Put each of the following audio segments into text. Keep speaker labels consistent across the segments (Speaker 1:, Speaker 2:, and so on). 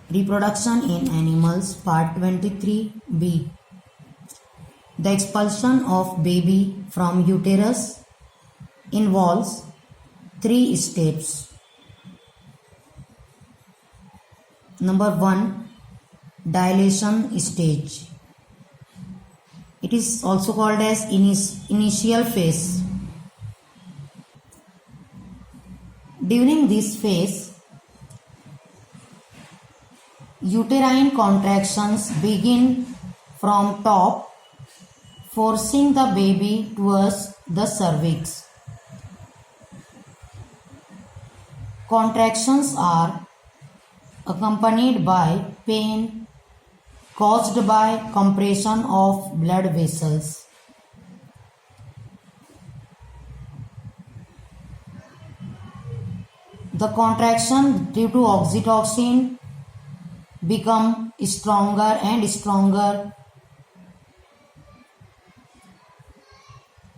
Speaker 1: Reproduction in Animals, Part 23b. The expulsion of baby from uterus involves 3 steps. Number 1. Dilation stage. It is also called as initial phase. During this phase, uterine contractions begin from top, forcing the baby towards the cervix. Contractions are accompanied by pain caused by compression of blood vessels. The contraction due to oxytocin become stronger and stronger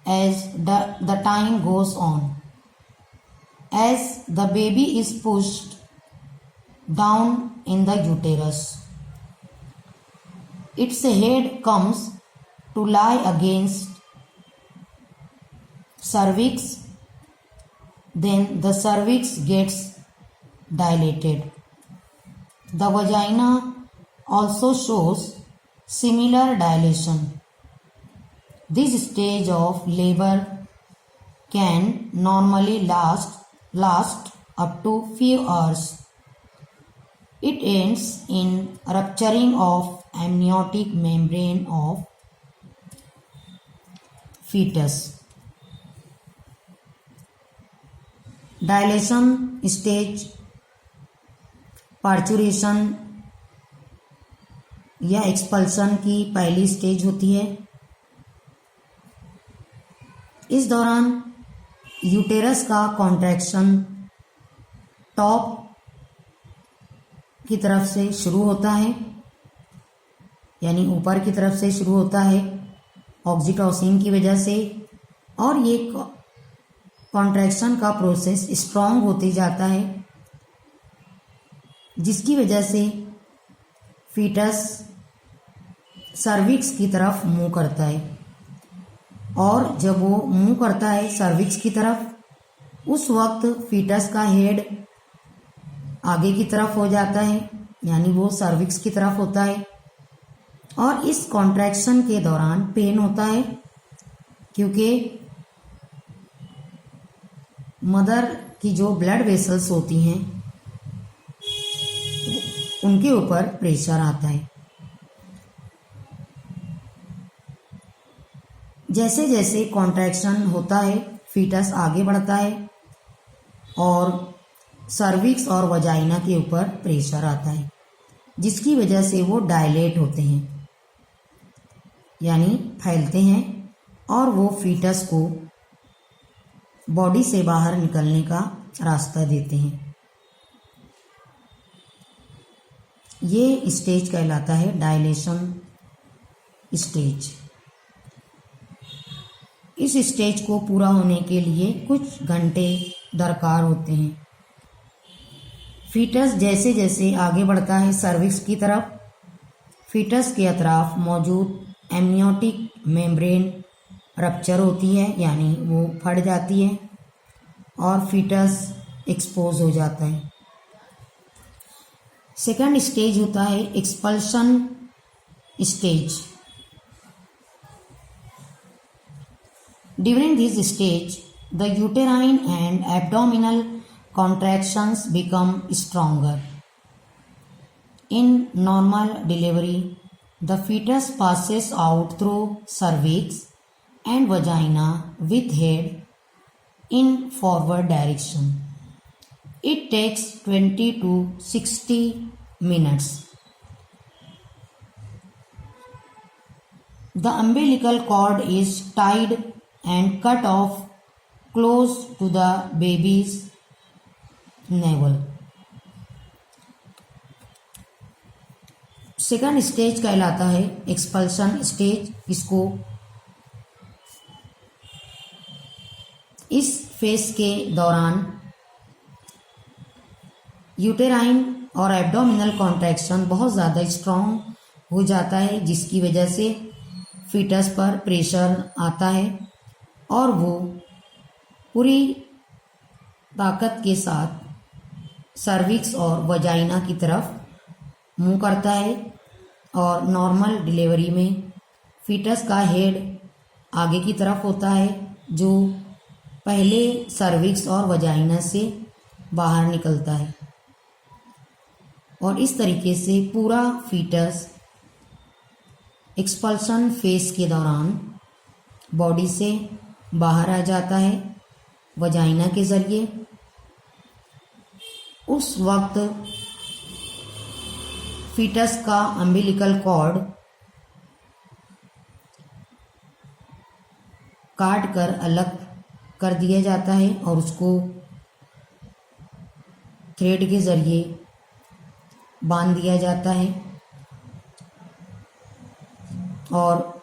Speaker 1: as the time goes on. As the baby is pushed down in the uterus, its head comes to lie against cervix. Then the cervix gets dilated. The vagina also shows similar dilation. This stage of labor can normally last up to few hours. It ends in rupturing of amniotic membrane of fetus. Dilation stage parturition या expulsion की पहली stage होती है. इस दौरान uterus का contraction top की तरफ से शुरू होता है, यानी ऊपर की तरफ से शुरू होता है ऑक्सीटोसिन की वजह से, और ये कॉन्ट्रैक्शन का प्रोसेस स्ट्रॉन्ग होते जाता है, जिसकी वजह से फीटस सर्विक्स की तरफ मूव करता है. और जब वो मूव करता है सर्विक्स की तरफ, उस वक्त फीटस का हेड आगे की तरफ हो जाता है, यानी वो सर्विक्स की तरफ होता है. और इस कॉन्ट्रैक्शन के दौरान पेन होता है, क्योंकि मदर की जो ब्लड वेसल्स होती हैं उनके ऊपर प्रेशर आता है. जैसे जैसे कॉन्ट्रैक्शन होता है फीटस आगे बढ़ता है और सर्विक्स और वजाइना के ऊपर प्रेशर आता है, जिसकी वजह से वो डायलेट होते हैं, यानी फैलते हैं, और वो फीटस को बॉडी से बाहर निकलने का रास्ता देते हैं. ये स्टेज कहलाता है डायलेशन स्टेज. इस स्टेज को पूरा होने के लिए कुछ घंटे दरकार होते हैं. फीटस जैसे जैसे आगे बढ़ता है सर्विक्स की तरफ, फीटस के अतराफ मौजूद एमनियोटिक मेम्ब्रेन रप्चर होती है, यानी वो फट जाती है और फीटस एक्सपोज हो जाता है. सेकंड स्टेज होता है expulsion stage. During this stage the uterine and abdominal contractions become stronger. In normal delivery, the fetus passes out through cervix and vagina with head in forward direction. It takes 20 to 60 minutes. The umbilical cord is tied and cut off close to the baby's navel. Second stage कहलाता है expulsion stage. इसको इस phase के दौरान uterine और abdominal contraction बहुत ज़्यादा strong हो जाता है, जिसकी वजह से फीटस पर प्रेशर आता है और वो पूरी ताकत के साथ सर्विक्स और वजाइना की तरफ मुंह करता है। और नॉर्मल डिलीवरी में फीटस का हेड आगे की तरफ होता है, जो पहले सर्विक्स और वजाइना से बाहर निकलता है, और इस तरीके से पूरा फीटस एक्सपल्शन फेज के दौरान बॉडी से बाहर आ जाता है वजाइना के ज़रिए। उस वक्त फीटस का अम्बिलिकल कॉर्ड काट कर अलग कर दिया जाता है और उसको थ्रेड के ज़रिए बांध दिया जाता है, और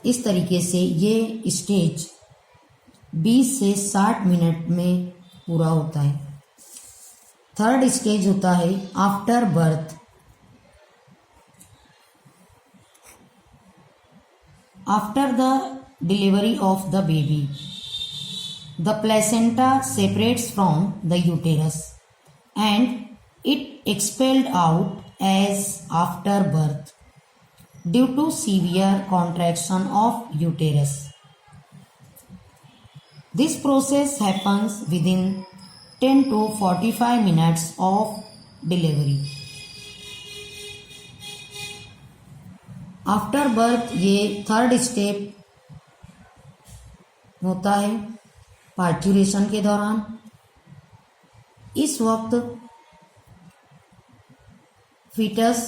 Speaker 1: इस तरीके से ये स्टेज 20 से 60 मिनट में पूरा होता है। थर्ड स्टेज होता है after birth. After the delivery of the baby, the placenta separates from the uterus and it expelled out as after birth due to severe contraction of uterus. This process happens within 10 to 45 minutes of delivery. After birth ये third step होता है parturition के दौरान। इस वक्त foetus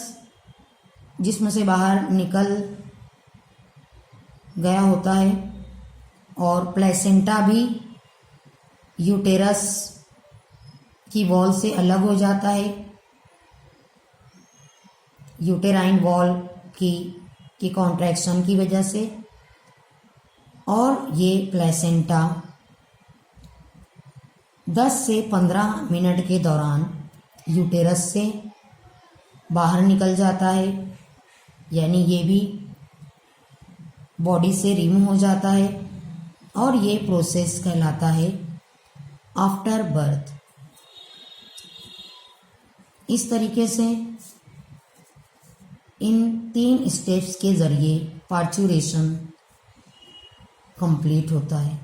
Speaker 1: जिस्म से बाहर निकल गया होता है और प्लेसेंटा भी यूटेरस की वॉल से अलग हो जाता है, यूटेराइन वॉल की कॉन्ट्रैक्शन की वजह से, और ये प्लेसेंटा 10 से 15 मिनट के दौरान यूटेरस से बाहर निकल जाता है, यानी ये भी बॉडी से रिमूव हो जाता है, और ये प्रोसेस कहलाता है आफ्टर बर्थ। इस तरीके से इन 3 स्टेप्स के ज़रिए पार्चुरेशन कंप्लीट होता है।